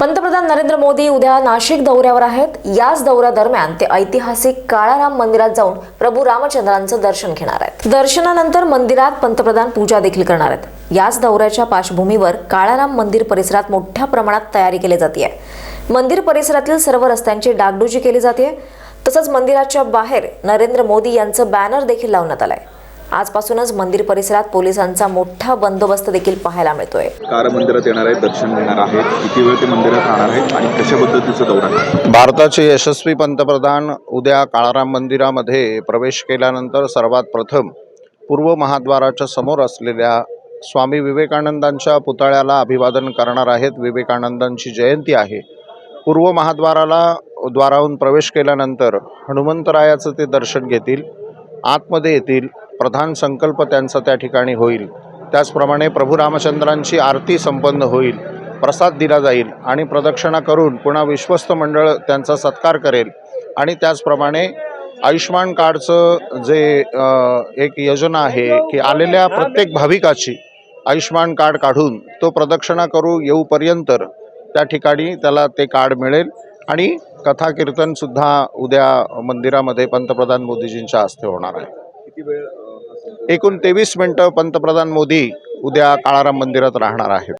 पंतप्रधान नरेंद्र मोदी उद्या नाशिक दौऱ्यावर आहेत। याच दौऱ्यादरम्यान ते ऐतिहासिक काळाराम मंदिरात जाऊन प्रभू रामचंद्रांचं दर्शन घेणार आहेत। दर्शनानंतर मंदिरात पंतप्रधान पूजा देखील करणार आहेत। याच दौऱ्याच्या पार्श्वभूमीवर काळाराम मंदिर परिसरात मोठ्या प्रमाणात तयारी केली जाते। मंदिर परिसरातील सर्व रस्त्यांची डागडुजी केली जाते। तसंच मंदिराच्या बाहेर नरेंद्र मोदी यांचं बॅनर देखील लावण्यात आलंय। आजपासूनच मंदिर परिसरात पोलिसांचा मोठा बंदोबस्त देखील पाहायला मिळतोय। काळाराम मंदिरात येणार आहेत, दर्शन घेणार आहेत, किती वेळ ते मंदिरात राहणार आहेत आणि कशा पद्धतीचं दौरा आहे? भारताचे यशस्वी पंतप्रधान उद्या काळाराम मंदिरामध्ये प्रवेश केल्यानंतर सर्वात प्रथम पूर्व महाद्वाराच्या समोर असलेल्या स्वामी विवेकानंदांच्या पुतळ्याला अभिवादन करणार आहेत। विवेकानंदांची जयंती आहे। पूर्व महाद्वाराहून प्रवेश केल्यानंतर हनुमंतरायाचं ते दर्शन घेतील, आतमध्ये येतील, प्रधान संकल्प त्यांचा त्या ठिकाणी होईल। त्याचप्रमाणे प्रभू रामचंद्रांची आरती संपन्न होईल, प्रसाद दिला जाईल आणि प्रदक्षिणा करून पुन्हा विश्वस्त मंडळ त्यांचा सत्कार करेल। आणि त्याचप्रमाणे आयुष्मान कार्डचं जे एक योजना आहे की आलेल्या प्रत्येक भाविकाची आयुष्मान कार्ड काढून तो प्रदक्षिणा करू येऊपर्यंत त्या ठिकाणी त्याला ते कार्ड मिळेल। आणि कथा कीर्तनसुद्धा उद्या मंदिरामध्ये पंतप्रधान मोदीजींच्या हस्ते होणार आहे। किती वेळ? एकूण 23 मिनिटं पंतप्रधान मोदी उद्या काळाराम मंदिरात राहणार आहेत।